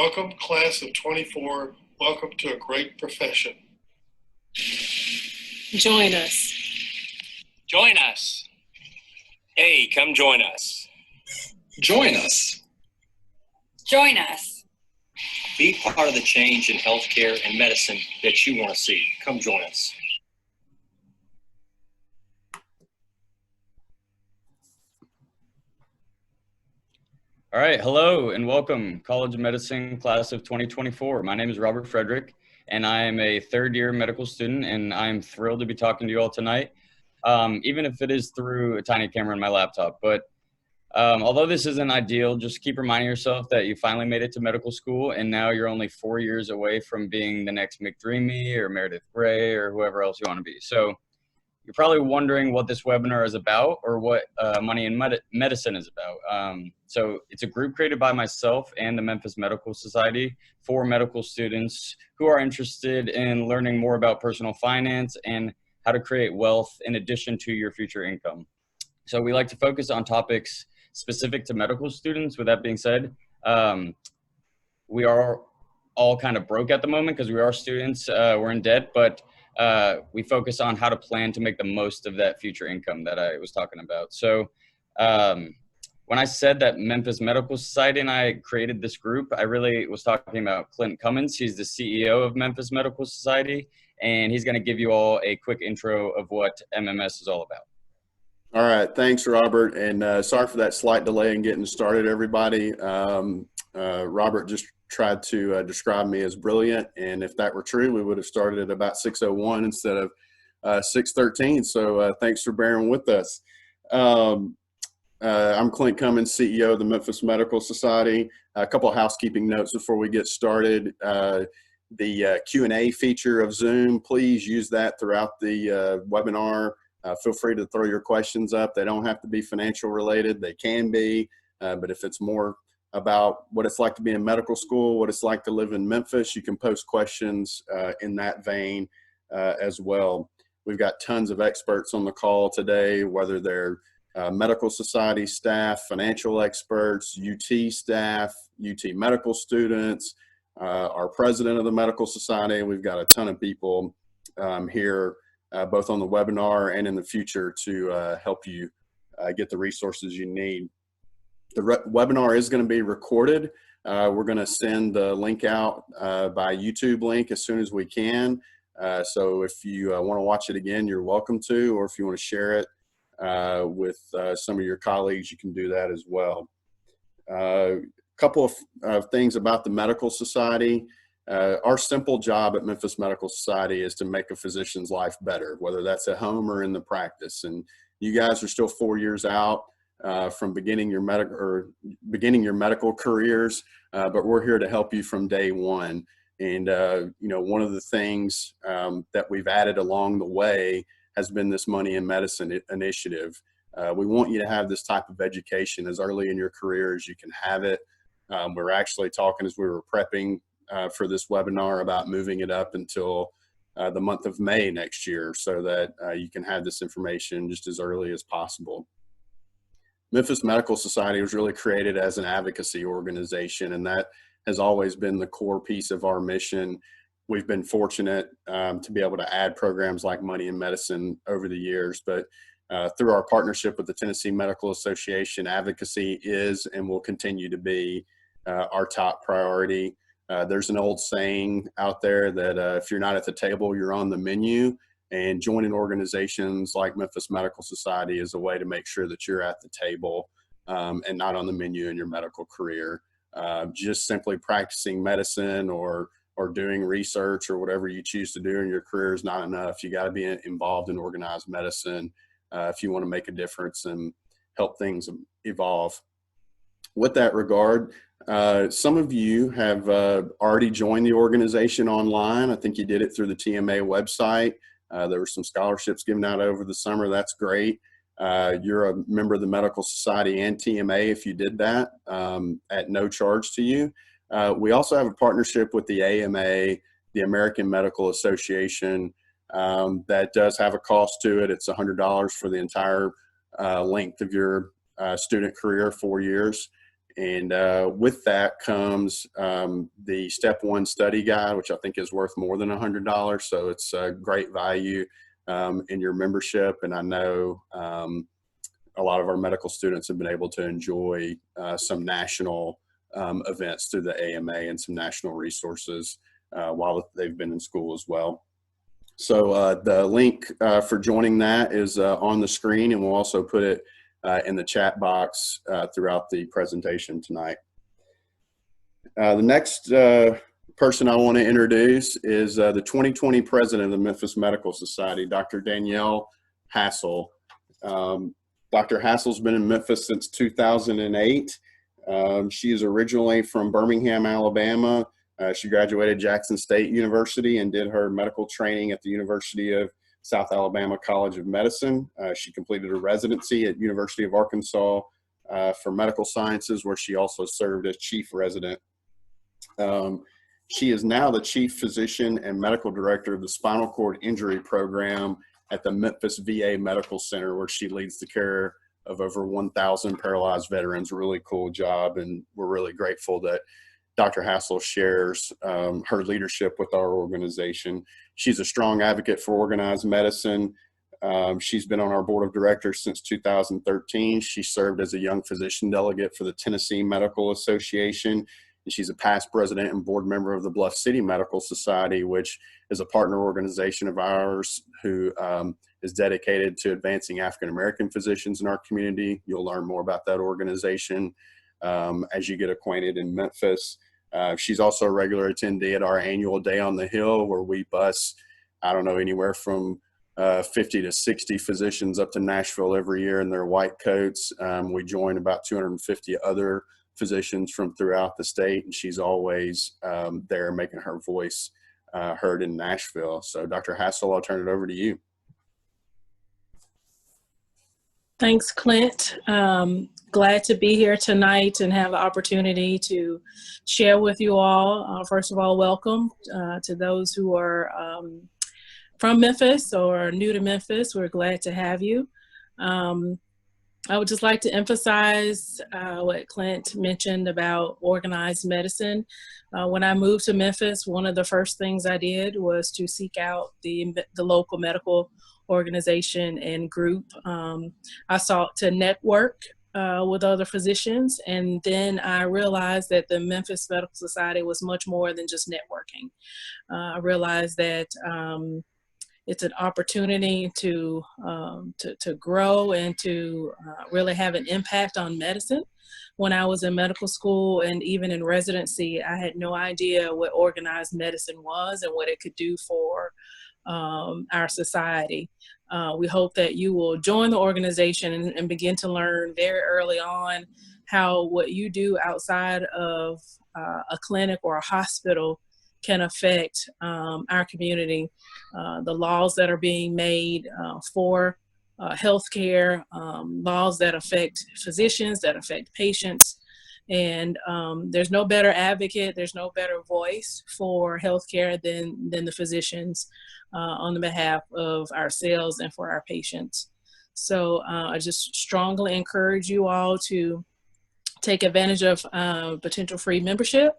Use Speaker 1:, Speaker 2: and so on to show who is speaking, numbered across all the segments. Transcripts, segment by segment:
Speaker 1: Welcome, class of 24. Welcome to a great profession.
Speaker 2: Join us.
Speaker 3: Join us. Hey, come join us.
Speaker 4: Join us.
Speaker 5: Join us.
Speaker 3: Be part of the change in healthcare and medicine that you want to see. Come join us.
Speaker 6: All right, hello and welcome, College of Medicine Class of 2024. My name is Robert Frederick, and I am a third-year medical student, and I'm thrilled to be talking to you all tonight, even if it is through a tiny camera on my laptop. But although this isn't ideal, just keep reminding yourself that you finally made it to medical school, and now you're only 4 years away from being the next McDreamy or Meredith Gray or whoever else you want to be. So you're probably wondering what this webinar is about or what Money in Medicine is about. So it's a group created by myself and the Memphis Medical Society for medical students who are interested in learning more about personal finance and how to create wealth in addition to your future income. So we like to focus on topics specific to medical students. With that being said, we are all kind of broke at the moment because we are students, we're in debt, but we focus on how to plan to make the most of that future income that I was talking about. So when I said that Memphis Medical Society and I created this group, I really was talking about Clint Cummins. He's the CEO of Memphis Medical Society, and he's going to give you all a quick intro of what MMS is all about.
Speaker 7: All right, thanks, Robert, and sorry for that slight delay in getting started, everybody. Robert just tried to describe me as brilliant, and if that were true, we would have started at about 6:01 instead of 6:13, so thanks for bearing with us. I'm Clint Cummins, CEO of the Memphis Medical Society. A couple of housekeeping notes before we get started. The Q&A feature of Zoom, please use that throughout the webinar. Feel free to throw your questions up. They don't have to be financial related. They can be, but if it's more about what it's like to be in medical school, what it's like to live in Memphis, you can post questions in that vein as well. We've got tons of experts on the call today, whether they're medical society staff, financial experts, UT staff, UT medical students, our president of the medical society. We've got a ton of people here, both on the webinar and in the future to help you get the resources you need. The webinar is going to be recorded. We're going to send the link out by YouTube link as soon as we can. So if you want to watch it again, you're welcome to, or if you want to share it with some of your colleagues, you can do that as well. A couple of things about the Medical Society. Our simple job at Memphis Medical Society is to make a physician's life better, whether that's at home or in the practice. And you guys are still 4 years out from beginning your medical careers, but we're here to help you from day one. And you know, one of the things that we've added along the way has been this Money in Medicine initiative. We want you to have this type of education as early in your career as you can have it. We're actually talking as we were prepping for this webinar about moving it up until the month of May next year so that you can have this information just as early as possible. Memphis Medical Society was really created as an advocacy organization, and that has always been the core piece of our mission. We've been fortunate to be able to add programs like Money in Medicine over the years, but through our partnership with the Tennessee Medical Association, advocacy is and will continue to be our top priority. There's an old saying out there that if you're not at the table, you're on the menu. And joining organizations like Memphis Medical Society is a way to make sure that you're at the table and not on the menu in your medical career. Just simply practicing medicine or doing research or whatever you choose to do in your career is not enough. You got to be involved in organized medicine if you want to make a difference and help things evolve. With that regard, some of you have already joined the organization online. I think you did it through the TMA website. There were some scholarships given out over the summer. That's great. You're a member of the Medical Society and TMA if you did that at no charge to you. We also have a partnership with the AMA, the American Medical Association, that does have a cost to it. It's $100 for the entire length of your student career, 4 years. And with that comes the Step 1 study guide, which I think is worth more than $100. So it's a great value in your membership. And I know a lot of our medical students have been able to enjoy some national events through the AMA and some national resources while they've been in school as well. So the link for joining that is on the screen, and we'll also put it in the chat box throughout the presentation tonight. The next person I want to introduce is the 2020 president of the Memphis Medical Society, Dr. Danielle Hassel. Dr. Hassel's been in Memphis since 2008. She is originally from Birmingham, Alabama. She graduated Jackson State University and did her medical training at the University of South Alabama College of Medicine. She completed a residency at University of Arkansas for medical sciences, where she also served as chief resident. She is now the chief physician and medical director of the spinal cord injury program at the Memphis VA Medical Center, where she leads the care of over 1,000 paralyzed veterans. Really cool job, and we're really grateful that Dr. Hassel shares her leadership with our organization. She's a strong advocate for organized medicine. She's been on our board of directors since 2013. She served as a young physician delegate for the Tennessee Medical Association. And she's a past president and board member of the Bluff City Medical Society, which is a partner organization of ours who is dedicated to advancing African-American physicians in our community. You'll learn more about that organization as you get acquainted in Memphis. She's also a regular attendee at our annual Day on the Hill, where we bus, I don't know, anywhere from 50 to 60 physicians up to Nashville every year in their white coats. We join about 250 other physicians from throughout the state, and she's always there making her voice heard in Nashville. So Dr. Hassel, I'll turn it over to you.
Speaker 2: Thanks, Clint. Glad to be here tonight and have the opportunity to share with you all. First of all, welcome to those who are from Memphis or new to Memphis. We're glad to have you. I would just like to emphasize what Clint mentioned about organized medicine. When I moved to Memphis, one of the first things I did was to seek out the local medical organization and group. I sought to network with other physicians, and then I realized that the Memphis Medical Society was much more than just networking. I realized that it's an opportunity to grow and to really have an impact on medicine. When I was in medical school and even in residency, I had no idea what organized medicine was and what it could do for our society. We hope that you will join the organization and begin to learn very early on how what you do outside of a clinic or a hospital can affect our community. The laws that are being made for healthcare, laws that affect physicians, that affect patients. And there's no better advocate, there's no better voice for healthcare than the physicians on the behalf of ourselves and for our patients. So I just strongly encourage you all to take advantage of potential free membership.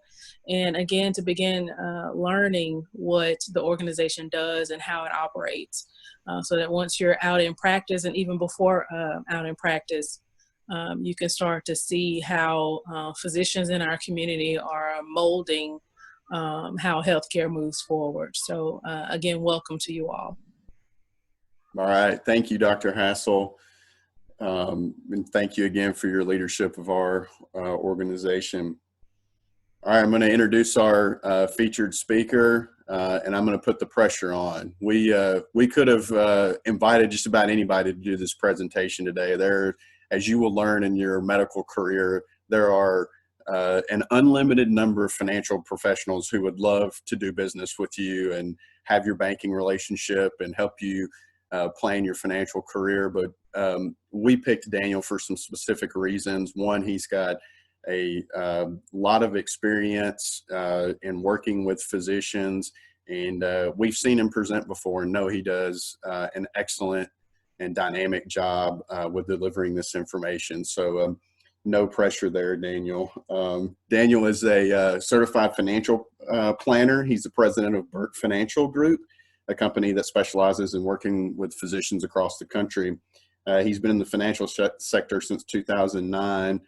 Speaker 2: And again, to begin learning what the organization does and how it operates, so that once you're out in practice, and even before out in practice, you can start to see how physicians in our community are molding how healthcare moves forward. So again, welcome to you all.
Speaker 7: All right. Thank you, Dr. Hassel. And thank you again for your leadership of our organization. All right, I'm going to introduce our featured speaker, and I'm going to put the pressure on. We could have invited just about anybody to do this presentation today. There, as you will learn in your medical career, there are an unlimited number of financial professionals who would love to do business with you and have your banking relationship and help you plan your financial career. But we picked Daniel for some specific reasons. One, he's got a lot of experience in working with physicians, and we've seen him present before and know he does an excellent and dynamic job with delivering this information. So No pressure there, Daniel. Daniel is a certified financial planner. He's the president of Burke Financial Group, a company that specializes in working with physicians across the country. He's been in the financial sector since 2009.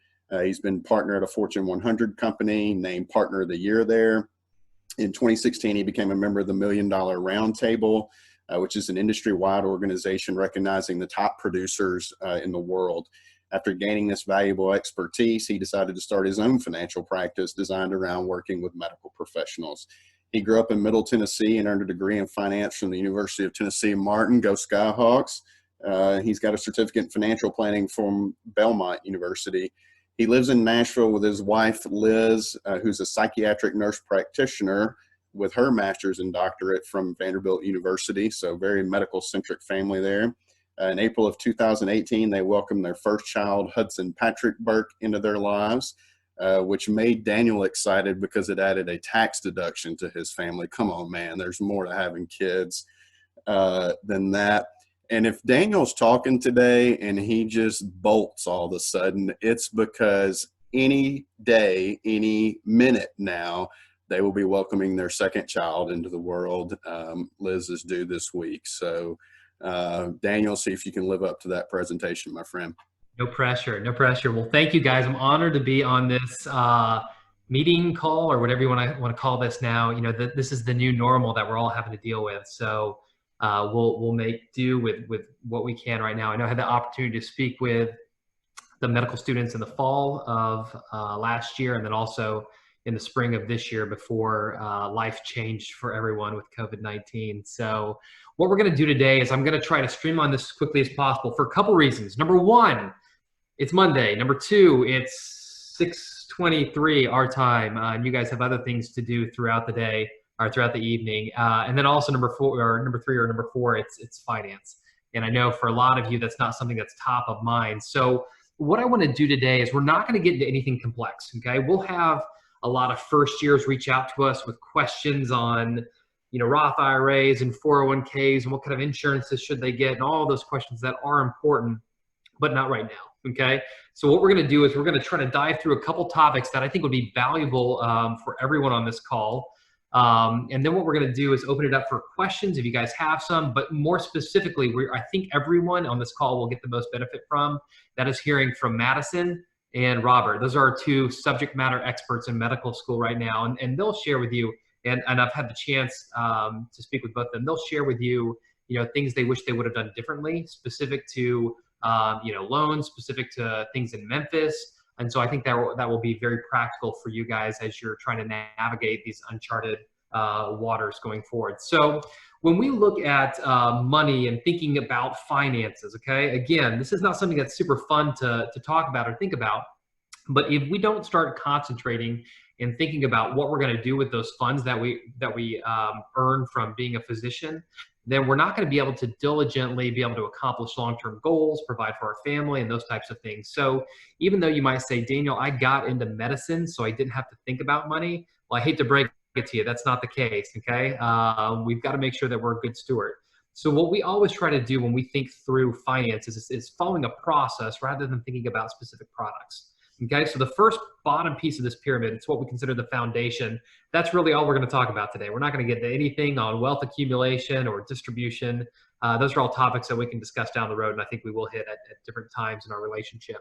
Speaker 7: He's been partner at a Fortune 100 company, named Partner of the Year there. In 2016, he became a member of the $1 Million Roundtable, which is an industry-wide organization recognizing the top producers in the world. After gaining this valuable expertise, he decided to start his own financial practice designed around working with medical professionals. He grew up in Middle Tennessee and earned a degree in finance from the University of Tennessee Martin. Go Skyhawks. He's got a certificate in financial planning from Belmont University. He lives in Nashville with his wife, Liz, who's a psychiatric nurse practitioner with her master's and doctorate from Vanderbilt University. So very medical-centric family there. In April of 2018, they welcomed their first child, Hudson Patrick Burke, into their lives, which made Daniel excited because it added a tax deduction to his family. Come on, man, there's more to having kids than that. And if Daniel's talking today and he just bolts all of a sudden, it's because any day, any minute now, they will be welcoming their second child into the world. Liz is due this week. So Daniel, see if you can live up to that presentation, my friend.
Speaker 8: No pressure, no pressure. Well, thank you guys. I'm honored to be on this meeting call, or whatever you want to call this now. You know, this is the new normal that we're all having to deal with. So we'll make do with what we can right now. I know I had the opportunity to speak with the medical students in the fall of last year, and then also in the spring of this year before life changed for everyone with COVID-19. So what we're going to do today is I'm going to try to streamline this as quickly as possible for a couple reasons. Number one, it's Monday. Number two, it's 6:23 our time, and you guys have other things to do throughout the day or throughout the evening. And then also number four, it's finance. And I know for a lot of you, that's not something that's top of mind. So what I want to do today is we're not going to get into anything complex. Okay, we'll have a lot of first years reach out to us with questions on, you know, Roth IRAs and 401ks and what kind of insurances should they get and all those questions that are important, but not right now. Okay, so what we're going to do is we're going to try to dive through a couple topics that I think would be valuable for everyone on this call. And then what we're going to do is open it up for questions if you guys have some, but more specifically, I think everyone on this call will get the most benefit from that is hearing from Madison and Robert. Those are our two subject matter experts in medical school right now, and they'll share with you, and I've had the chance to speak with both of them. They'll share with you, you know, things they wish they would have done differently, specific to, you know, loans, specific to things in Memphis. And so I think that will be very practical for you guys as you're trying to navigate these uncharted waters going forward. So when we look at money and thinking about finances, okay, again, this is not something that's super fun to talk about or think about, but if we don't start concentrating and thinking about what we're going to do with those funds that we earn from being a physician, then we're not going to be able to diligently be able to accomplish long-term goals, provide for our family, and those types of things. So even though you might say, Daniel, I got into medicine so I didn't have to think about money, well, I hate to break it to you, that's not the case, okay? We've got to make sure that we're a good steward. So what we always try to do when we think through finances is following a process rather than thinking about specific products. Okay, so the first bottom piece of this pyramid, it's what we consider the foundation. That's really all we're going to talk about today. We're not going to get into anything on wealth accumulation or distribution. Those are all topics that we can discuss down the road, and I think we will hit at different times in our relationship.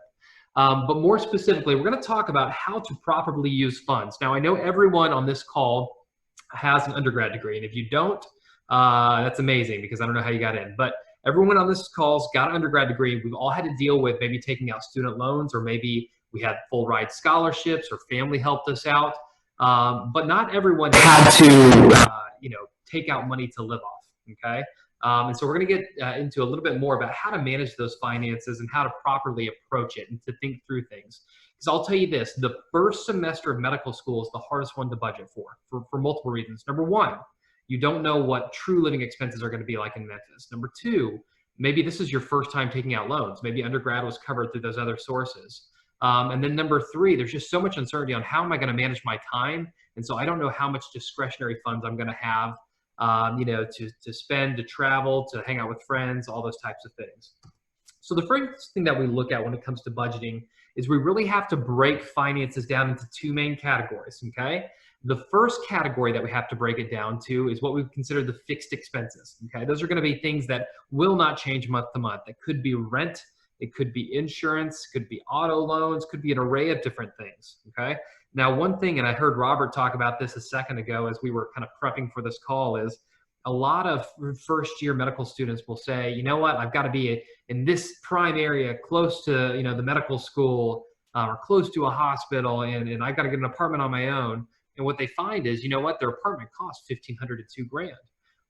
Speaker 8: But more specifically, we're going to talk about how to properly use funds. Now, I know everyone on this call has an undergrad degree, and if you don't, that's amazing because I don't know how you got in. But everyone on this call's got an undergrad degree. We've all had to deal with maybe taking out student loans, or maybe we had full ride scholarships, or family helped us out. But not everyone had to, you know, take out money to live off. Okay. And so we're going to get into a little bit more about how to manage those finances and how to properly approach it and to think through things. Because I'll tell you this, the first semester of medical school is the hardest one to budget for multiple reasons. Number one, you don't know what true living expenses are going to be like in Memphis. Number two, maybe this is your first time taking out loans. Maybe undergrad was covered through those other sources. And then number three, there's just so much uncertainty on how am I going to manage my time. And so I don't know how much discretionary funds I'm going to have, you know, to spend, to travel, to hang out with friends, all those types of things. So the first thing that we look at when it comes to budgeting is we really have to break finances down into two main categories, okay? The first category that we have to break it down to is what we consider the fixed expenses, okay? Those are gonna be things that will not change month to month. That could be rent, it could be insurance, could be auto loans, could be an array of different things, okay? Now, one thing, and I heard Robert talk about this a second ago as we were kind of prepping for this call, is a lot of first-year medical students will say, you know what, I've got to be in this prime area close to, you know, the medical school or close to a hospital, and I've got to get an apartment on my own. And what they find is, you know what, their apartment costs $1,500 to $2,000.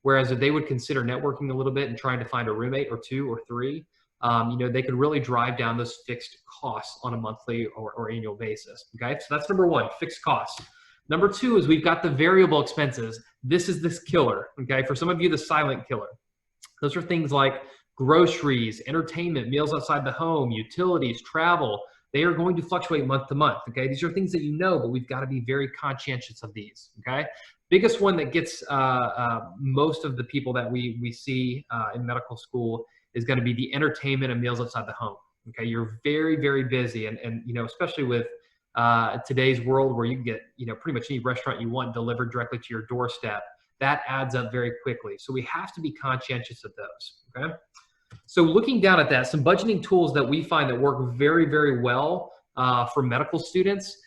Speaker 8: Whereas if they would consider networking a little bit and trying to find a roommate or two or three, you know, they could really drive down those fixed costs on a monthly or annual basis. Okay, so that's number one, fixed costs. Number two is we've got the variable expenses. This is this killer. Okay, for some of you, the silent killer. Those are things like groceries, entertainment, meals outside the home, utilities, travel. They are going to fluctuate month to month. Okay, these are things that you know, but we've got to be very conscientious of these. Okay, biggest one that gets most of the people that we see in medical school is going to be the entertainment and meals outside the home. Okay, you're very, very busy, and you know, especially with today's world where you can get, you know, pretty much any restaurant you want delivered directly to your doorstep. That adds up very quickly. So we have to be conscientious of those. Okay. So looking down at that, some budgeting tools that we find that work very, very well for medical students.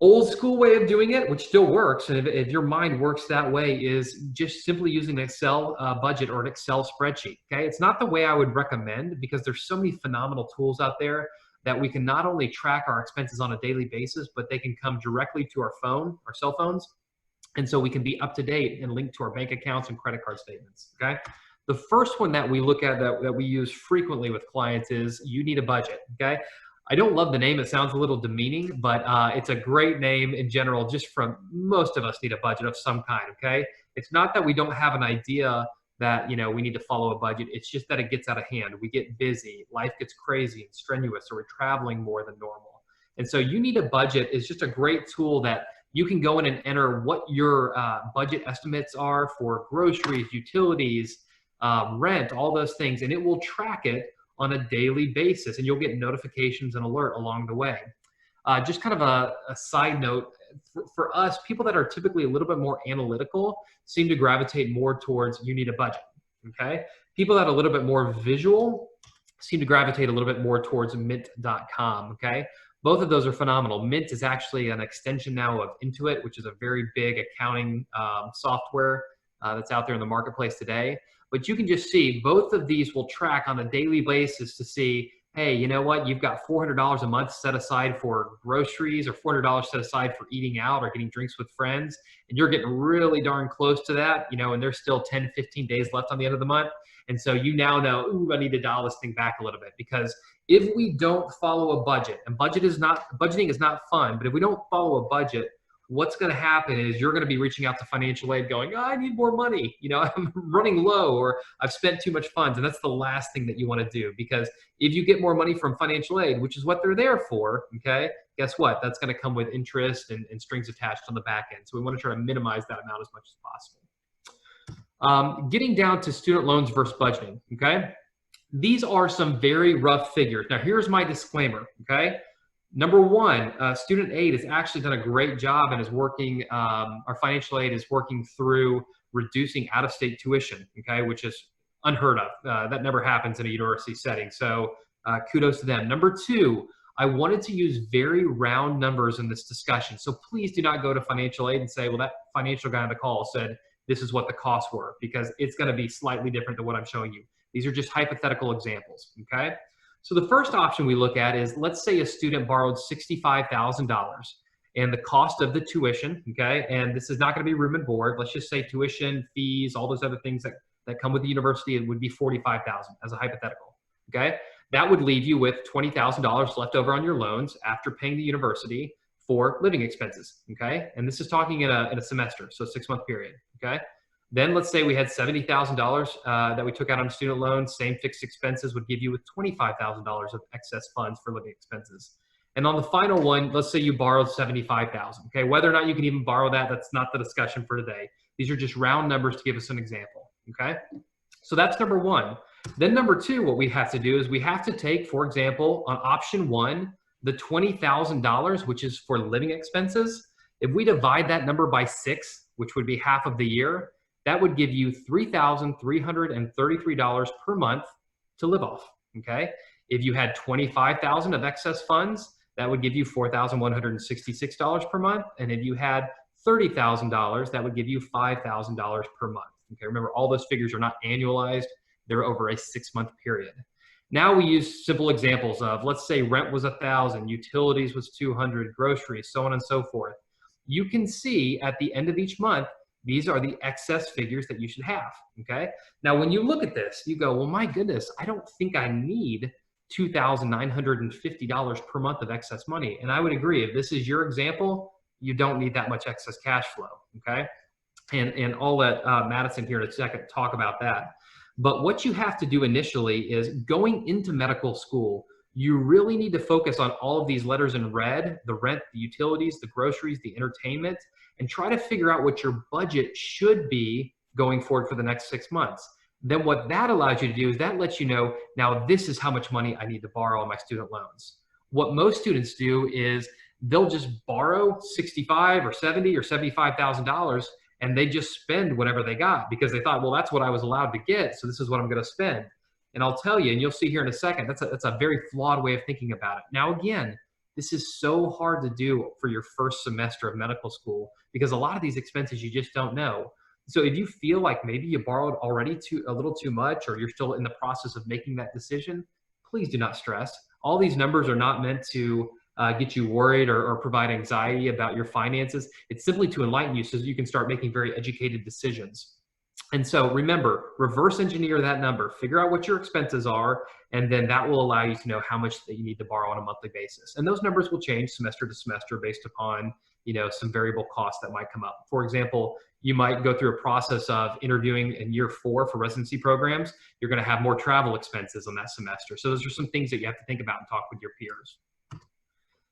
Speaker 8: Old school way of doing it, which still works, and if your mind works that way, is just simply using an Excel budget or an Excel spreadsheet. Okay, it's not the way I would recommend because there's so many phenomenal tools out there that we can not only track our expenses on a daily basis, but they can come directly to our phone, our cell phones, and so we can be up to date and linked to our bank accounts and credit card statements. Okay, the first one that we look at that we use frequently with clients is you need a budget. Okay. I don't love the name. It sounds a little demeaning, but it's a great name in general, just from most of us need a budget of some kind, okay? It's not that we don't have an idea that, you know, we need to follow a budget. It's just that it gets out of hand. We get busy. Life gets crazy and strenuous, or we're traveling more than normal. And so you need a budget is just a great tool that you can go in and enter what your budget estimates are for groceries, utilities, rent, all those things, and it will track it on a daily basis, and you'll get notifications and alert along the way. Just kind of a side note, for us, people that are typically a little bit more analytical seem to gravitate more towards you need a budget, okay? People that are a little bit more visual seem to gravitate a little bit more towards mint.com, okay? Both of those are phenomenal. Mint is actually an extension now of Intuit, which is a very big accounting software that's out there in the marketplace today. But you can just see both of these will track on a daily basis to see, hey, you know what? You've got $400 a month set aside for groceries or $400 set aside for eating out or getting drinks with friends. And you're getting really darn close to that, you know, and there's still 10, 15 days left on the end of the month. And so you now know, ooh, I need to dial this thing back a little bit, because if we don't follow a budget, and budgeting is not fun, but if we don't follow a budget, what's going to happen is you're going to be reaching out to financial aid going, oh, I need more money. You know, I'm running low, or I've spent too much funds. And that's the last thing that you want to do, because if you get more money from financial aid, which is what they're there for, okay, guess what? That's going to come with interest and strings attached on the back end. So we want to try to minimize that amount as much as possible. Getting down to student loans versus budgeting, okay? These are some very rough figures. Now, here's my disclaimer, okay? Number one, student aid has actually done a great job and is working, our financial aid is working through reducing out-of-state tuition, okay, which is unheard of. That never happens in a university setting. So kudos to them. Number two, I wanted to use very round numbers in this discussion. So please do not go to financial aid and say, well, that financial guy on the call said this is what the costs were, because it's going to be slightly different than what I'm showing you. These are just hypothetical examples, okay? So the first option we look at is, let's say a student borrowed $65,000 and the cost of the tuition, okay, and this is not going to be room and board. Let's just say tuition, fees, all those other things that come with the university, it would be $45,000 as a hypothetical, okay? That would leave you with $20,000 left over on your loans after paying the university for living expenses, okay? And this is talking in a semester, so a 6-month period, okay? Then let's say we had $70,000 that we took out on student loans. Same fixed expenses would give you with $25,000 of excess funds for living expenses. And on the final one, let's say you borrowed $75,000. Okay, whether or not you can even borrow that, that's not the discussion for today. These are just round numbers to give us an example. Okay, so that's number one. Then number two, what we have to do is we have to take, for example, on option one, the $20,000, which is for living expenses, if we divide that number by 6, which would be half of the year, that would give you $3,333 per month to live off, okay? If you had $25,000 of excess funds, that would give you $4,166 per month. And if you had $30,000, that would give you $5,000 per month. Okay, remember, all those figures are not annualized. They're over a 6-month period. Now we use simple examples of, let's say rent was $1,000, utilities was $200, groceries, so on and so forth. You can see at the end of each month, these are the excess figures that you should have, okay? Now, when you look at this, you go, well, my goodness, I don't think I need $2,950 per month of excess money. And I would agree, if this is your example, you don't need that much excess cash flow, okay? And I'll let Madison here in a second talk about that. But what you have to do initially is, going into medical school, you really need to focus on all of these letters in red: the rent, the utilities, the groceries, the entertainment, and try to figure out what your budget should be going forward for the next 6 months. Then what that allows you to do is that lets you know, now this is how much money I need to borrow on my student loans. What most students do is they'll just borrow $65,000 or $70,000 or $75,000, and they just spend whatever they got because they thought, well, that's what I was allowed to get, so this is what I'm going to spend. And I'll tell you, and you'll see here in a second, that's a very flawed way of thinking about it. Now, again, this is so hard to do for your first semester of medical school because a lot of these expenses you just don't know. So if you feel like maybe you borrowed already a little too much, or you're still in the process of making that decision, please do not stress. All these numbers are not meant to get you worried or provide anxiety about your finances. It's simply to enlighten you so that you can start making very educated decisions. And so remember, reverse engineer that number, figure out what your expenses are, and then that will allow you to know how much that you need to borrow on a monthly basis. And those numbers will change semester to semester based upon, some variable costs that might come up. For example, you might go through a process of interviewing in year 4 for residency programs. You're going to have more travel expenses on that semester. So those are some things that you have to think about and talk with your peers.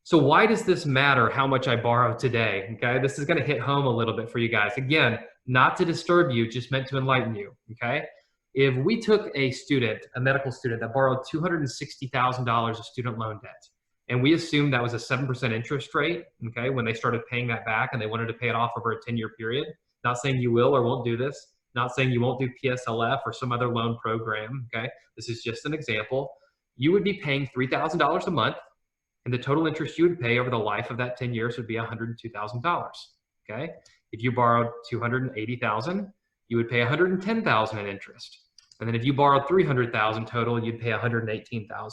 Speaker 8: So why does this matter how much I borrow today? Okay, this is going to hit home a little bit for you guys. Again, not to disturb you, just meant to enlighten you, okay? If we took a medical student that borrowed $260,000 of student loan debt, and we assumed that was a 7% interest rate, okay, when they started paying that back and they wanted to pay it off over a 10-year period, not saying you will or won't do this, not saying you won't do PSLF or some other loan program, okay? This is just an example. You would be paying $3,000 a month, and the total interest you would pay over the life of that 10 years would be $102,000, okay? If you borrowed $280,000, you would pay $110,000 in interest. And then if you borrowed $300,000 total, you'd pay $118,000.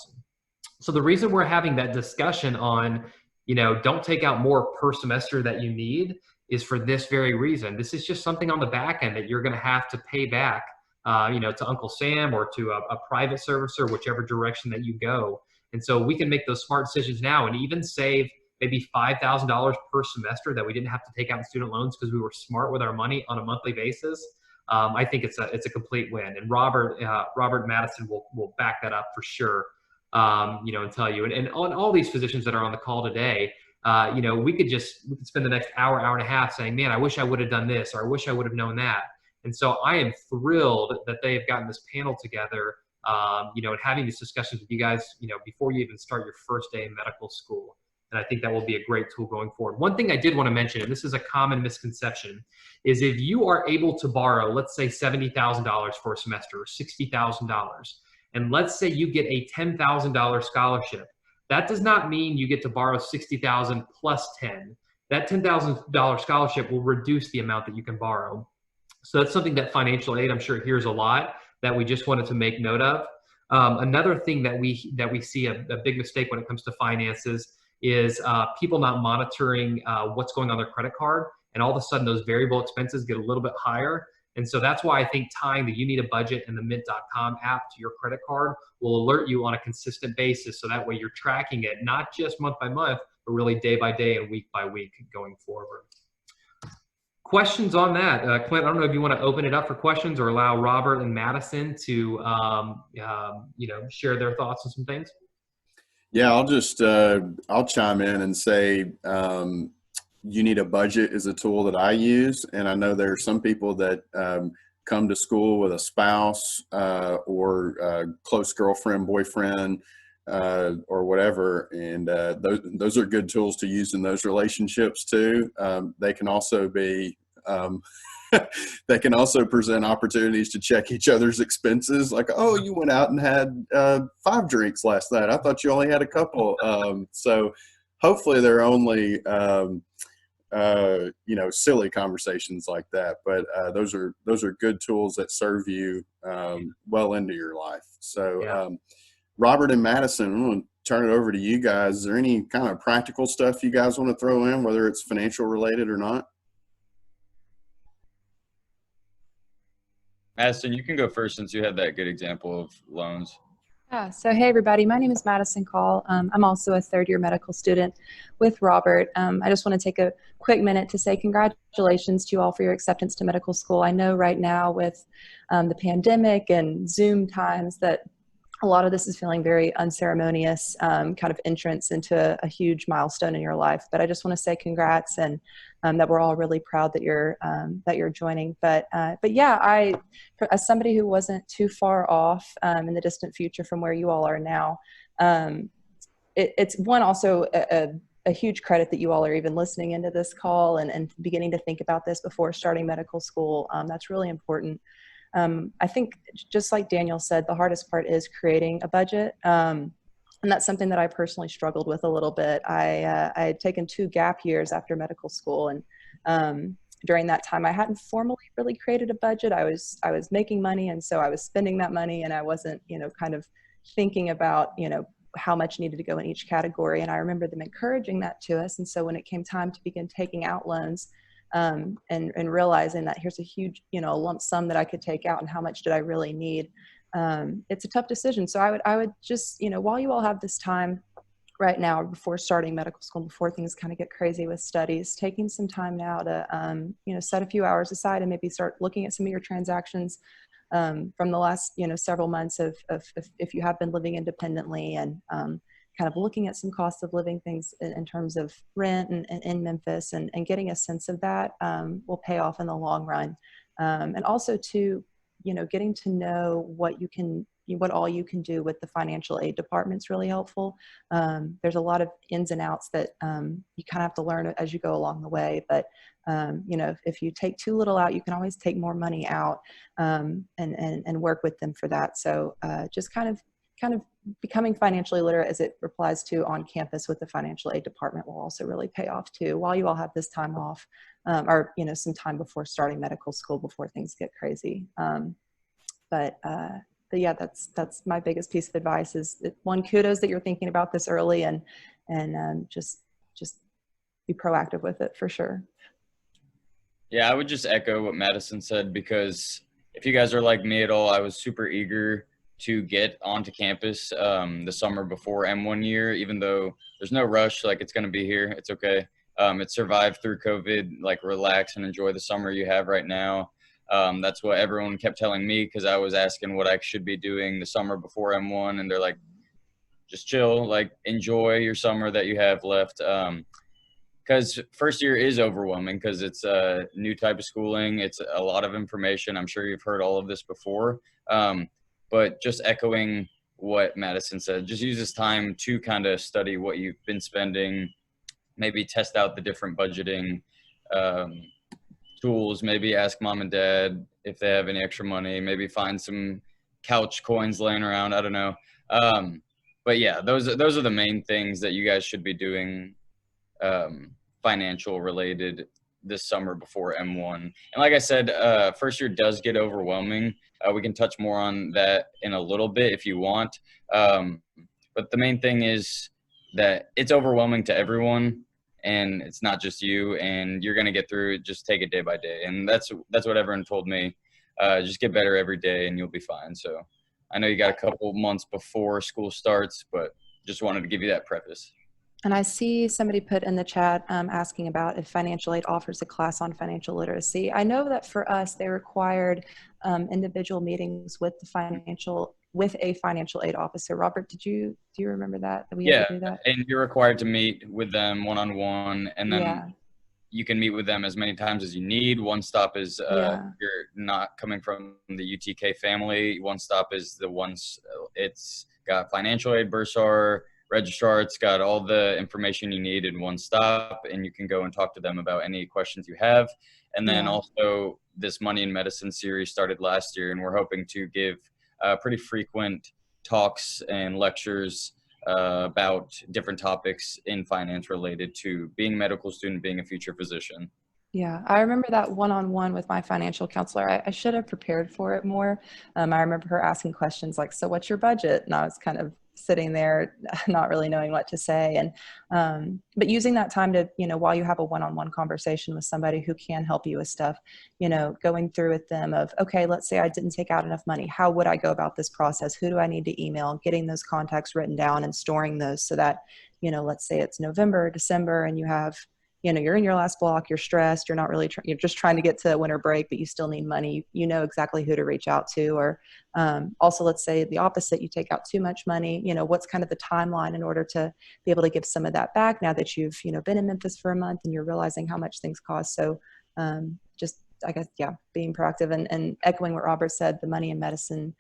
Speaker 8: So the reason we're having that discussion on, don't take out more per semester that you need is for this very reason. This is just something on the back end that you're going to have to pay back, to Uncle Sam or to a private servicer, whichever direction that you go. And so we can make those smart decisions now and even save maybe $5,000 per semester that we didn't have to take out in student loans because we were smart with our money on a monthly basis. I think it's a complete win. And Robert Madison will back that up for sure, and tell you. And on all these physicians that are on the call today, we could spend the next hour and a half saying, man, I wish I would have done this, or I wish I would have known that. And so I am thrilled that they've gotten this panel together, and having these discussions with you guys, before you even start your first day in medical school. And I think that will be a great tool going forward. One thing I did want to mention, and this is a common misconception, is if you are able to borrow, let's say $70,000 for a semester or $60,000, and let's say you get a $10,000 scholarship, that does not mean you get to borrow $60,000 plus 10. That $10,000 scholarship will reduce the amount that you can borrow. So that's something that financial aid, I'm sure, hears a lot, that we just wanted to make note of. Another thing that we see a big mistake when it comes to finances is people not monitoring what's going on their credit card, and all of a sudden those variable expenses get a little bit higher. And so that's why I think tying the You Need a Budget and the Mint.com app to your credit card will alert you on a consistent basis, so that way you're tracking it not just month by month, but really day by day and week by week going forward. Questions on that? Clint, I don't know if you want to open it up for questions or allow Robert and Madison to share their thoughts on some things.
Speaker 7: Yeah, I'll chime in and say, You Need a Budget is a tool that I use. And I know there are some people that come to school with a spouse or a close girlfriend, boyfriend or whatever. And those are good tools to use in those relationships too. They can also be they can also present opportunities to check each other's expenses. Like, oh, you went out and had 5 drinks last night. I thought you only had a couple. So hopefully they're only silly conversations like that. But those are good tools that serve you well into your life. So
Speaker 8: Yeah.
Speaker 7: Robert and Madison, I'm going to turn it over to you guys. Is there any kind of practical stuff you guys want to throw in, whether it's financial related or not?
Speaker 6: Madison, you can go first since you had that good example of loans.
Speaker 9: Yeah, so hey everybody, my name is Madison Hall. I'm also a third-year medical student with Robert. I just want to take a quick minute to say congratulations to you all for your acceptance to medical school. I know right now with the pandemic and Zoom times that a lot of this is feeling very unceremonious, kind of entrance into a huge milestone in your life. But I just want to say congrats, and that we're all really proud that you're joining. But yeah, as somebody who wasn't too far off in the distant future from where you all are now, it's one also a huge credit that you all are even listening into this call and beginning to think about this before starting medical school. That's really important. I think just like Daniel said, the hardest part is creating a budget. And that's something that I personally struggled with a little bit. I had taken 2 gap years after medical school. And during that time, I hadn't formally really created a budget. I was making money. And so I was spending that money, and I wasn't, kind of thinking about, how much needed to go in each category. And I remember them encouraging that to us. And so when it came time to begin taking out loans, and realizing that here's a huge, lump sum that I could take out, and how much did I really need? It's a tough decision. So I would just, while you all have this time right now before starting medical school, before things kind of get crazy with studies, taking some time now to, set a few hours aside and maybe start looking at some of your transactions from the last, several months of if you have been living independently, and kind of looking at some cost of living things in terms of rent and in Memphis, and getting a sense of that will pay off in the long run. And also to, getting to know what all you can do with the financial aid department is really helpful. There's a lot of ins and outs that you kind of have to learn as you go along the way. But, if you take too little out, you can always take more money out and work with them for that. So just kind of becoming financially literate as it applies to on campus with the financial aid department will also really pay off too, while you all have this time off, or, some time before starting medical school, before things get crazy. But yeah, that's my biggest piece of advice is that, one, kudos that you're thinking about this early, and just be proactive with it for sure.
Speaker 6: Yeah, I would just echo what Madison said, because if you guys are like me at all, I was super eager to get onto campus the summer before M1 year, even though there's no rush, like it's going to be here. It's okay. It survived through COVID, like relax and enjoy the summer you have right now. That's what everyone kept telling me, because I was asking what I should be doing the summer before M1, and they're like, just chill, like enjoy your summer that you have left. Because first year is overwhelming, because it's a new type of schooling. It's a lot of information. I'm sure you've heard all of this before. But just echoing what Madison said, just use this time to kind of study what you've been spending, maybe test out the different budgeting tools, maybe ask mom and dad if they have any extra money, maybe find some couch coins laying around. I don't know. But yeah, those are the main things that you guys should be doing financial related this summer before M1. And like I said, first year does get overwhelming. We can touch more on that in a little bit if you want. But the main thing is that it's overwhelming to everyone, and it's not just you, and you're going to get through it. Just take it day by day. And that's what everyone told me. Just get better every day and you'll be fine. So I know you got a couple months before school starts, but just wanted to give you that preface.
Speaker 9: And I see somebody put in the chat asking about if financial aid offers a class on financial literacy. I know that for us, they required individual meetings with a financial aid officer. Robert, do you remember that we had to do that?
Speaker 6: And you're required to meet with them one-on-one, and then you can meet with them as many times as you need. One stop is you're not coming from the UTK family. One stop is the ones it's got financial aid, bursar, registrar. It's got all the information you need in one stop, and you can go and talk to them about any questions you have. And then also this Money in Medicine series started last year, and we're hoping to give pretty frequent talks and lectures about different topics in finance related to being a medical student, being a future physician.
Speaker 9: Yeah, I remember that one-on-one with my financial counselor. I should have prepared for it more. I remember her asking questions like, so what's your budget? And I was kind of sitting there not really knowing what to say. And but using that time to, while you have a one-on-one conversation with somebody who can help you with stuff, going through with them of, okay, let's say I didn't take out enough money. How would I go about this process? Who do I need to email? Getting those contacts written down and storing those so that, let's say it's November, December, and you have, you're in your last block, you're stressed, you're not really, you're just trying to get to winter break, but you still need money. You know exactly who to reach out to. Or also, let's say the opposite, you take out too much money, what's kind of the timeline in order to be able to give some of that back now that you've, been in Memphis for a month and you're realizing how much things cost. So just, I guess, being proactive and echoing what Robert said, the Money in Medicine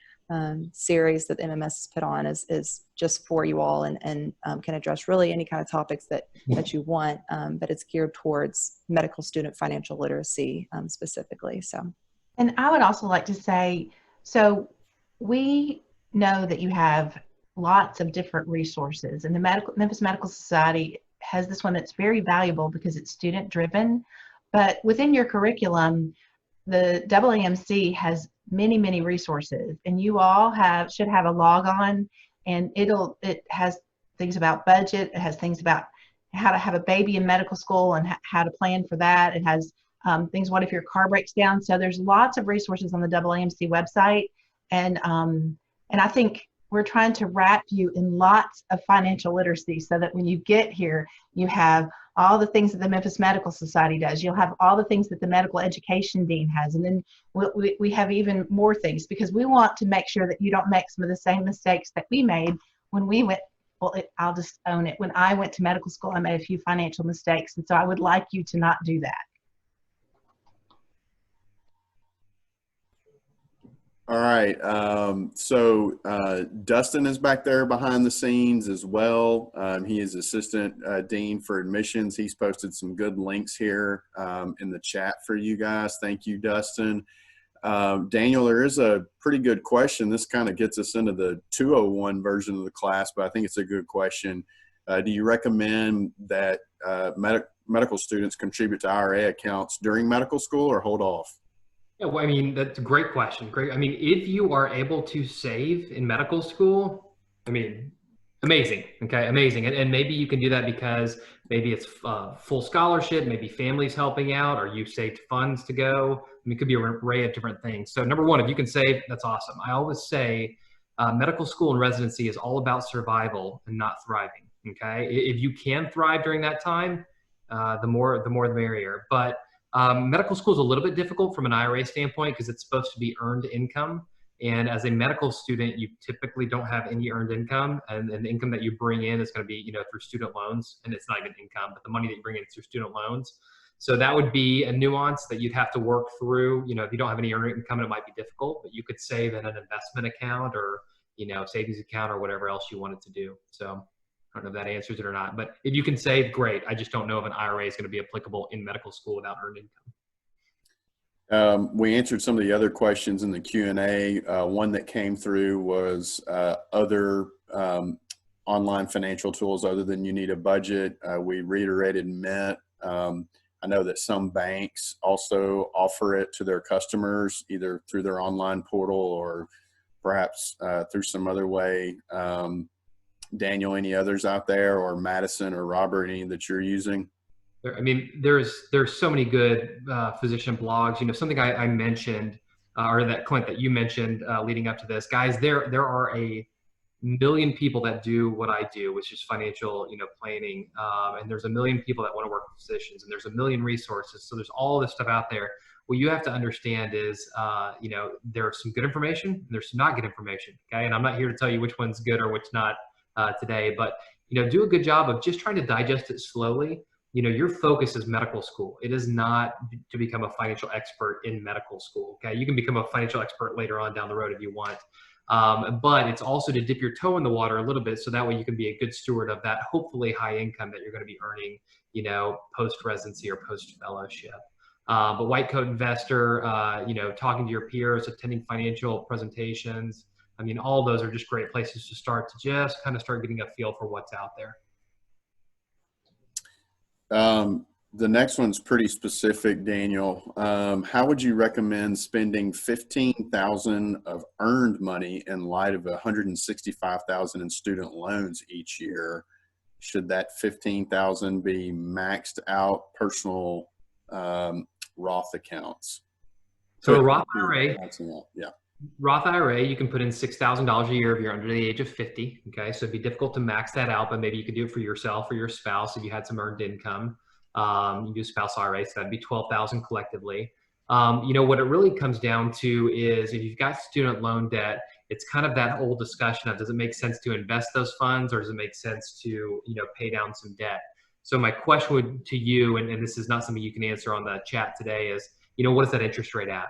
Speaker 9: series that MMS has put on is just for you all and can address really any kind of topics that you want, but it's geared towards medical student financial literacy specifically. So,
Speaker 10: and I would also like to say, so we know that you have lots of different resources, and the Memphis Medical Society has this one that's very valuable because it's student driven, but within your curriculum, the AAMC has many resources, and you all should have a log on, and it has things about budget, it has things about how to have a baby in medical school and how to plan for that. It has things, what if your car breaks down? So there's lots of resources on the AAMC website, and I think we're trying to wrap you in lots of financial literacy so that when you get here, you have all the things that the Memphis Medical Society does. You'll have all the things that the medical education dean has. And then we have even more things, because we want to make sure that you don't make some of the same mistakes that we made when we went, I'll just own it. When I went to medical school, I made a few financial mistakes. And so I would like you to not do that.
Speaker 7: All right. So Dustin is back there behind the scenes as well. He is Assistant Dean for Admissions. He's posted some good links here in the chat for you guys. Thank you, Dustin. Daniel, there is a pretty good question. This kind of gets us into the 201 version of the class, but I think it's a good question. Do you recommend that medical students contribute to IRA accounts during medical school or hold off?
Speaker 8: Yeah, well, I mean, that's a great question. Great. I mean, if you are able to save in medical school, I mean, amazing. Okay, amazing. And maybe you can do that because maybe it's full scholarship, maybe family's helping out, or you saved funds to go. I mean, it could be an array of different things. So number one, if you can save, that's awesome. I always say medical school and residency is all about survival and not thriving. Okay, if you can thrive during that time, the more the merrier. But medical school is a little bit difficult from an IRA standpoint because it's supposed to be earned income. And as a medical student, you typically don't have any earned income, and the income that you bring in is going to be, through student loans, and it's not even income, but the money that you bring in is through student loans. So that would be a nuance that you'd have to work through. If you don't have any earned income, it might be difficult, but you could save in an investment account or, savings account or whatever else you wanted to do. So I don't know if that answers it or not, but if you can save, great. I just don't know if an IRA is going to be applicable in medical school without earned income.
Speaker 7: We answered some of the other questions in the Q&A. One that came through was other online financial tools other than you need a budget. We reiterated Mint. I know that some banks also offer it to their customers, either through their online portal or perhaps through some other way. Daniel, any others out there, or Madison or Robert, any that you're using?
Speaker 8: I mean, there's so many good physician blogs. Something I mentioned, or that Clint that you mentioned leading up to this, guys. There are a million people that do what I do, which is financial, planning, and there's a million people that want to work with physicians, and there's a million resources. So there's all this stuff out there. What you have to understand is, there's some good information and there's some not good information. Okay, and I'm not here to tell you which one's good or which not today, but do a good job of just trying to digest it slowly. Your focus is medical school. It is not to become a financial expert in medical school. Okay, you can become a financial expert later on down the road if you want. But it's also to dip your toe in the water a little bit, so that way you can be a good steward of that hopefully high income that you're going to be earning, you know, post residency or post fellowship. But white coat investor, you know, talking to your peers, attending financial presentations. I mean, all those are just great places to start, to just kind of start getting a feel for what's out there.
Speaker 7: The next one's pretty specific, Daniel. How would you recommend spending $15,000 of earned money in light of $165,000 in student loans each year? Should that $15,000 be maxed out personal Roth accounts?
Speaker 8: So a Roth IRA,
Speaker 7: yeah.
Speaker 8: Roth IRA, you can put in $6,000 a year if you're under the age of 50. Okay, so it'd be difficult to max that out, but maybe you could do it for yourself or your spouse if you had some earned income. You do spouse IRA, so that'd be $12,000 collectively. You know, what it really comes down to is if you've got student loan debt, it's kind of that whole discussion of, does it make sense to invest those funds, or does it make sense to, you know, pay down some debt? So my question to you, and this is not something you can answer on the chat today, is, you know, what is that interest rate at?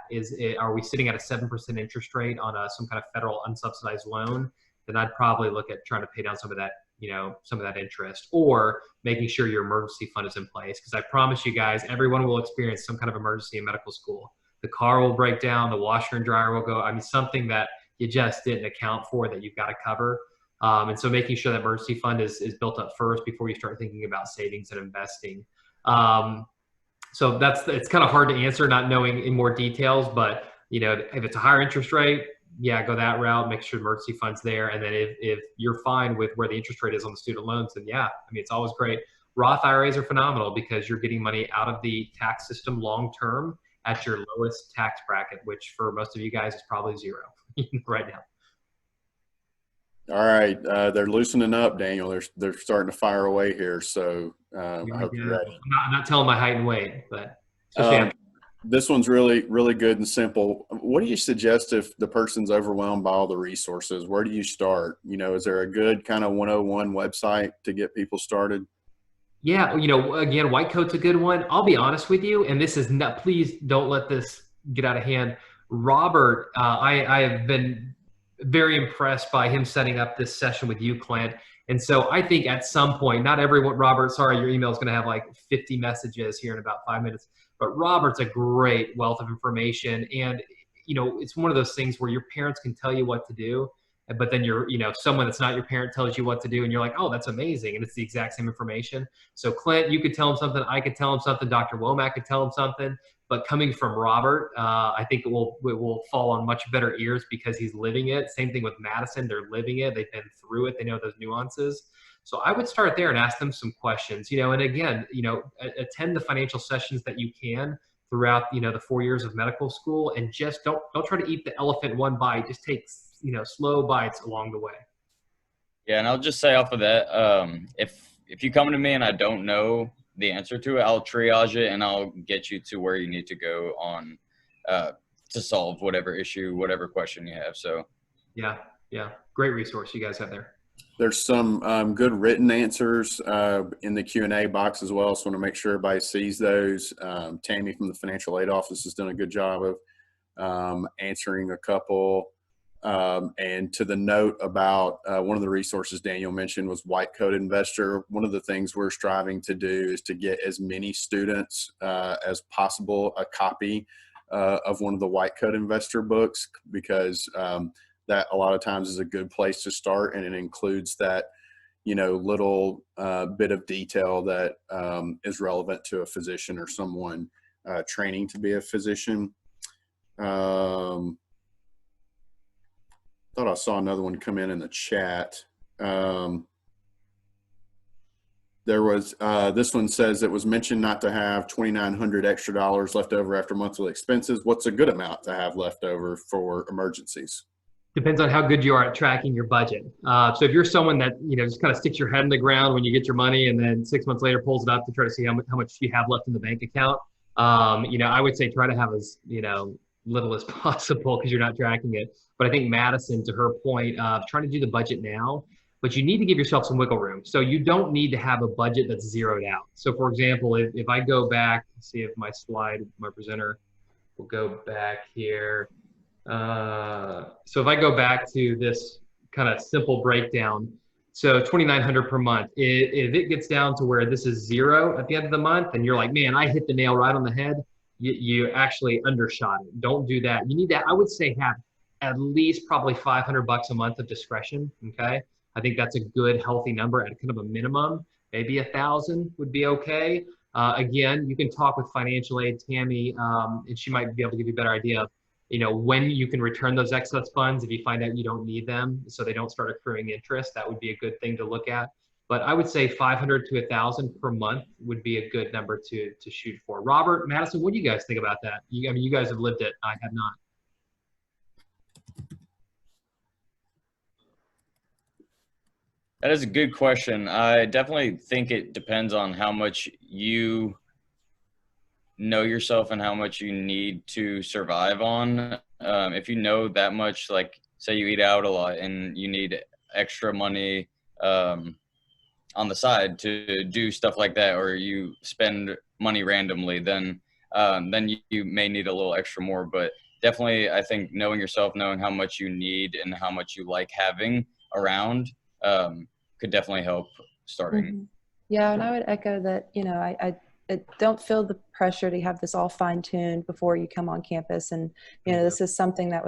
Speaker 8: Are we sitting at a 7% interest rate on some kind of federal unsubsidized loan? Then I'd probably look at trying to pay down some of that, you know, some of that interest, or making sure your emergency fund is in place. Because I promise you guys, everyone will experience some kind of emergency in medical school. The car will break down, the washer and dryer will go. I mean, something that you just didn't account for that you've got to cover. And so making sure that emergency fund is built up first before you start thinking about savings and investing. So it's kind of hard to answer not knowing in more details, but, you know, if it's a higher interest rate, yeah, go that route, make sure emergency fund's there. And then if you're fine with where the interest rate is on the student loans, then yeah, I mean, it's always great. Roth IRAs are phenomenal because you're getting money out of the tax system long-term at your lowest tax bracket, which for most of you guys is probably zero right now.
Speaker 7: All right, they're loosening up, Daniel. They're starting to fire away here, so I hope you're ready.
Speaker 8: I'm not telling my height and weight, but
Speaker 7: this one's really, really good and simple. What do you suggest if the person's overwhelmed by all the resources? Where do you start? You know, is there a good kind of 101 website to get people started?
Speaker 8: Yeah, you know, again, white coat's a good one. I'll be honest with you, and this is not, please don't let this get out of hand. Robert, I have been very impressed by him setting up this session with you, Clint. And so I think at some point, not everyone, Robert, sorry, your email is going to have like 50 messages here in about 5 minutes, but Robert's a great wealth of information. And, you know, it's one of those things where your parents can tell you what to do, but then someone that's not your parent tells you what to do and you're like, oh, that's amazing. And it's the exact same information. So Clint, you could tell him something. I could tell him something. Dr. Womack could tell him something. But coming from Robert, I think it will fall on much better ears because he's living it. Same thing with Madison. They're living it. They've been through it. They know those nuances. So I would start there and ask them some questions, you know, and again, you know, attend the financial sessions that you can throughout, you know, the 4 years of medical school, and just don't try to eat the elephant one bite. Just take, you know, slow bites along the way.
Speaker 6: Yeah. And I'll just say off of that, if you come to me and I don't know the answer to it, I'll triage it and I'll get you to where you need to go on to solve whatever issue, whatever question you have. So
Speaker 8: yeah, great resource you guys have there.
Speaker 7: There's some good written answers in the Q&A box as well, so I want to make sure everybody sees those. Tammy from the Financial Aid Office has done a good job of answering a couple. And to the note about one of the resources Daniel mentioned was White Coat Investor. One of the things we're striving to do is to get as many students as possible a copy of one of the White Coat Investor books, because that a lot of times is a good place to start, and it includes that, you know, little bit of detail that is relevant to a physician or someone training to be a physician. Thought I saw another one come in the chat. There was, this one says it was mentioned not to have $2,900 extra dollars left over after monthly expenses. What's a good amount to have left over for emergencies?
Speaker 8: Depends on how good you are at tracking your budget. So if you're someone that, you know, just kind of sticks your head in the ground when you get your money and then 6 months later pulls it up to try to see how much you have left in the bank account, you know, I would say try to have as, you know, little as possible because you're not tracking it. But I think Madison, to her point, trying to do the budget now, but you need to give yourself some wiggle room. So you don't need to have a budget that's zeroed out. So for example, if I go back, see if my slide, my presenter will go back here. So if I go back to this kind of simple breakdown, so $2,900 per month, if it gets down to where this is zero at the end of the month and you're like, man, I hit the nail right on the head, you actually undershot it. Don't do that. You need to, I would say, have at least probably $500 a month of discretion. Okay. I think that's a good, healthy number at kind of a minimum. Maybe 1,000 would be okay. Again, you can talk with financial aid, Tammy, and she might be able to give you a better idea of, when you can return those excess funds if you find out you don't need them, so they don't start accruing interest. That would be a good thing to look at. But I would say 500 to 1,000 per month would be a good number to shoot for. Robert, Madison, what do you guys think about that? I mean, you guys have lived it. I have not.
Speaker 6: That is a good question. I definitely think it depends on how much you know yourself and how much you need to survive on. If you know that much, like say you eat out a lot and you need extra money on the side to do stuff like that, or you spend money randomly, then you may need a little extra more. But definitely, I think knowing yourself, knowing how much you need and how much you like having around could definitely help starting.
Speaker 9: Mm-hmm. Yeah, and I would echo that, I don't feel the pressure to have this all fine-tuned before you come on campus. And, this is something that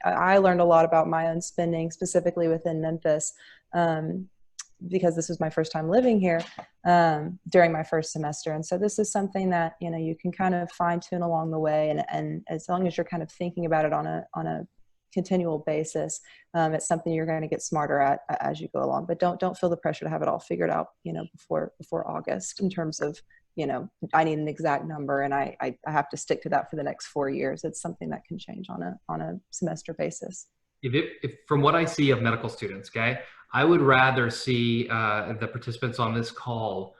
Speaker 9: I learned a lot about my own spending, specifically within Memphis, because this was my first time living here during my first semester. And so this is something that, you can kind of fine-tune along the way. And as long as you're kind of thinking about it on a continual basis, it's something you're going to get smarter at as you go along. But don't feel the pressure to have it all figured out, before August in terms of, I need an exact number and I have to stick to that for the next 4 years. It's something that can change on a semester basis.
Speaker 8: If from what I see of medical students, okay, I would rather see the participants on this call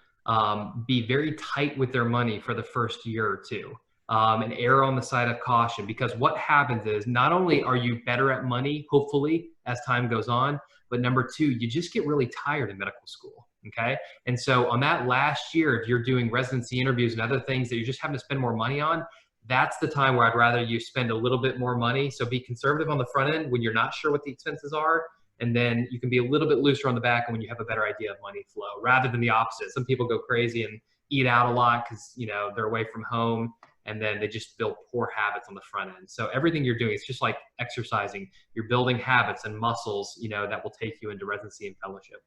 Speaker 8: be very tight with their money for the first year or two. And err on the side of caution, because what happens is not only are you better at money, hopefully, as time goes on, but number two, you just get really tired in medical school. Okay. And so on that last year, if you're doing residency interviews and other things that you're just having to spend more money on, that's the time where I'd rather you spend a little bit more money. So be conservative on the front end when you're not sure what the expenses are. And then you can be a little bit looser on the back end when you have a better idea of money flow, rather than the opposite. Some people go crazy and eat out a lot because, they're away from home, and then they just build poor habits on the front end. So everything you're doing, it's just like exercising. You're building habits and muscles, that will take you into residency and fellowship.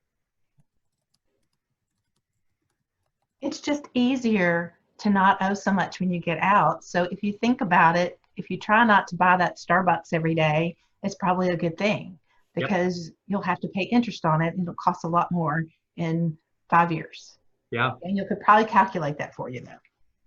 Speaker 10: It's just easier to not owe so much when you get out. So if you think about it, if you try not to buy that Starbucks every day, it's probably a good thing, because you'll have to pay interest on it and it'll cost a lot more in 5 years.
Speaker 8: Yeah.
Speaker 10: And you could probably calculate that for you though.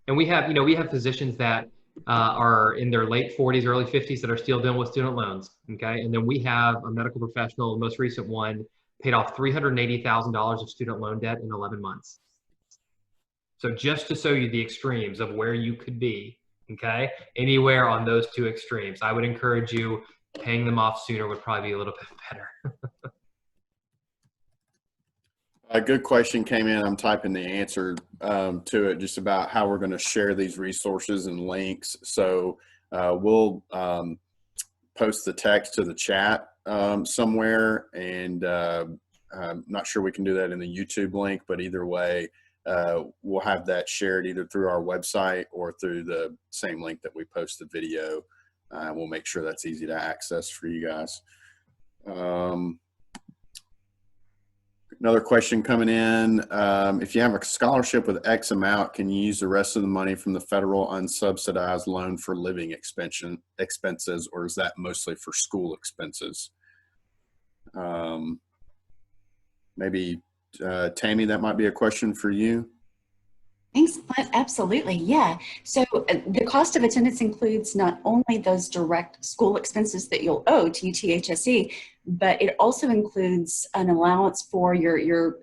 Speaker 8: And we have physicians that are in their late 40s, early 50s that are still dealing with student loans. Okay. And then we have a medical professional, the most recent one, paid off $380,000 of student loan debt in 11 months. So just to show you the extremes of where you could be, okay, anywhere on those two extremes, I would encourage you, paying them off sooner would probably be a little bit better.
Speaker 7: A good question came in. I'm typing the answer to it, just about how we're going to share these resources and links. So we'll post the text to the chat somewhere, and I'm not sure we can do that in the YouTube link, but either way, we'll have that shared either through our website or through the same link that we post the video. We'll make sure that's easy to access for you guys. Another question coming in. If you have a scholarship with X amount, can you use the rest of the money from the federal unsubsidized loan for living expenses, or is that mostly for school expenses? Maybe Tammy, that might be a question for you.
Speaker 11: Thanks, Clint. Absolutely. Yeah. So the cost of attendance includes not only those direct school expenses that you'll owe to UTHSC, but it also includes an allowance for your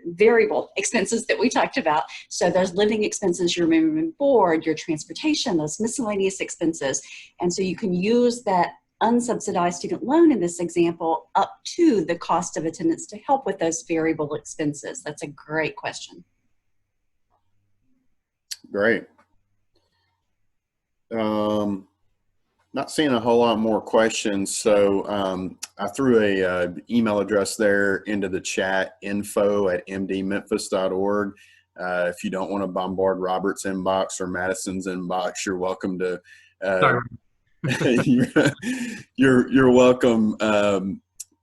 Speaker 11: variable expenses that we talked about. So those living expenses, your room and board, your transportation, those miscellaneous expenses. And so you can use that unsubsidized student loan in this example up to the cost of attendance to help with those variable expenses. That's a great question.
Speaker 7: Great. Not seeing a whole lot more questions, so I threw a email address there into the chat, info@mdmemphis.org. If you don't want to bombard Robert's inbox or Madison's inbox, you're welcome to.
Speaker 8: Sorry.
Speaker 7: You're welcome.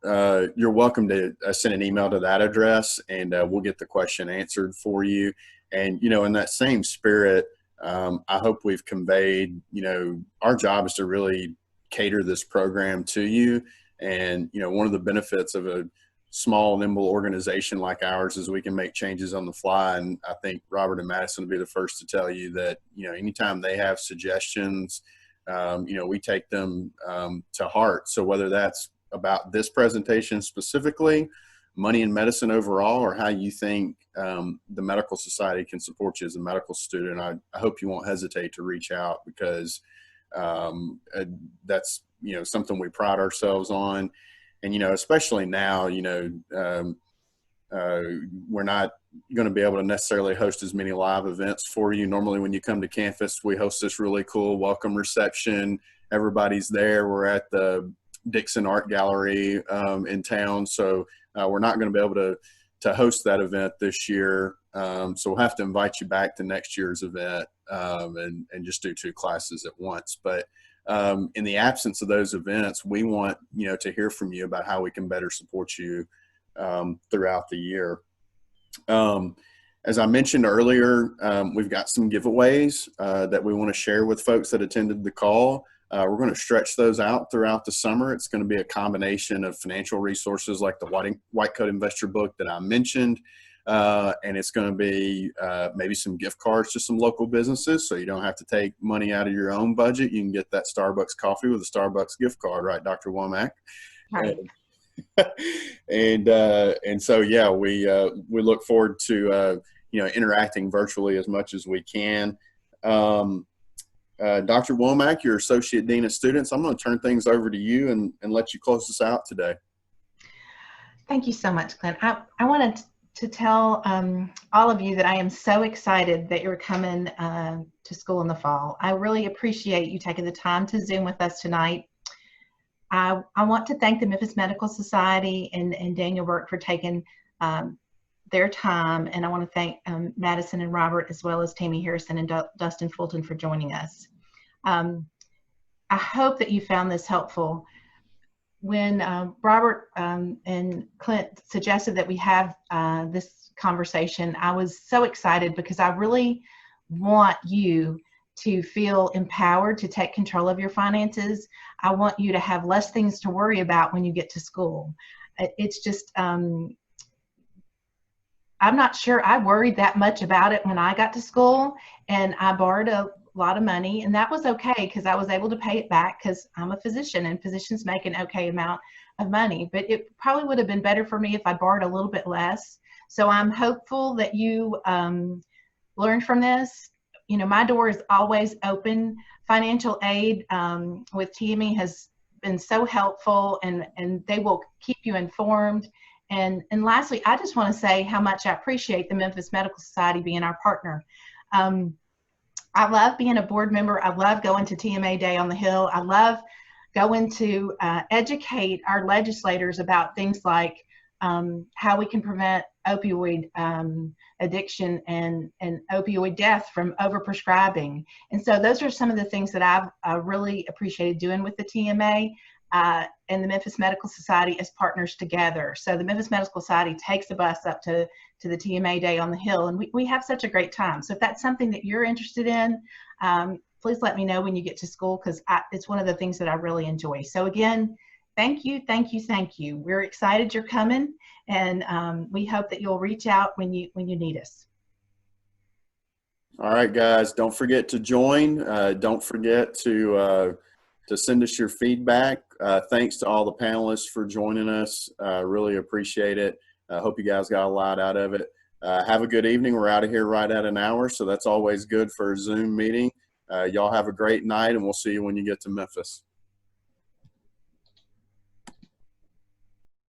Speaker 7: You're welcome to send an email to that address, and we'll get the question answered for you. And in that same spirit, I hope we've conveyed, our job is to really cater this program to you. And, one of the benefits of a small, nimble organization like ours is we can make changes on the fly. And I think Robert and Madison will be the first to tell you that, anytime they have suggestions, we take them to heart. So whether that's about this presentation specifically, money in medicine overall, or how you think the medical society can support you as a medical student, I hope you won't hesitate to reach out, because that's something we pride ourselves on. And especially now, we're not going to be able to necessarily host as many live events for you. Normally when you come to campus, we host this really cool welcome reception. Everybody's there. We're at the Dixon Art Gallery in town, so we're not going to be able to host that event this year. So we'll have to invite you back to next year's event and just do 2 classes at once. But in the absence of those events, we want to hear from you about how we can better support you throughout the year. As I mentioned earlier, we've got some giveaways that we want to share with folks that attended the call. We're going to stretch those out throughout the summer. It's going to be a combination of financial resources like the White Coat Investor book that I mentioned, and it's going to be maybe some gift cards to some local businesses, so you don't have to take money out of your own budget. You can get that Starbucks coffee with a Starbucks gift card, right, Dr. Womack?
Speaker 10: Right.
Speaker 7: And so yeah, we look forward to interacting virtually as much as we can. Dr. Womack, you're Associate Dean of Students. I'm going to turn things over to you and let you close us out today.
Speaker 10: Thank you so much, Clint. I wanted to tell all of you that I am so excited that you're coming to school in the fall. I really appreciate you taking the time to Zoom with us tonight. I want to thank the Memphis Medical Society and Daniel Burke for taking their time, and I want to thank Madison and Robert, as well as Tammy Harrison and Dustin Fulton for joining us. I hope that you found this helpful. When Robert and Clint suggested that we have this conversation, I was so excited because I really want you to feel empowered to take control of your finances. I want you to have less things to worry about when you get to school. It's just, I'm not sure I worried that much about it when I got to school, and I borrowed a lot of money, and that was okay because I was able to pay it back because I'm a physician and physicians make an okay amount of money. But it probably would have been better for me if I borrowed a little bit less. So I'm hopeful that you learned from this. My door is always open. Financial aid with TME has been so helpful, and they will keep you informed. And lastly, I just want to say how much I appreciate the Memphis Medical Society being our partner. I love being a board member. I love going to TMA Day on the Hill. I love going to educate our legislators about things like how we can prevent opioid addiction and opioid death from overprescribing. And so those are some of the things that I've really appreciated doing with the TMA and the Memphis Medical Society as partners together. So the Memphis Medical Society takes a bus up to the TMA Day on the Hill, and we have such a great time. So if that's something that you're interested in, please let me know when you get to school, because it's one of the things that I really enjoy. So again, thank you, thank you, thank you. We're excited you're coming, and we hope that you'll reach out when you need us.
Speaker 7: All right, guys, don't forget to join. Don't forget to send us your feedback. Thanks to all the panelists for joining us. Really appreciate it. I hope you guys got a lot out of it. Have a good evening. We're out of here right at an hour, so that's always good for a Zoom meeting. Y'all have a great night, and we'll see you when you get to Memphis.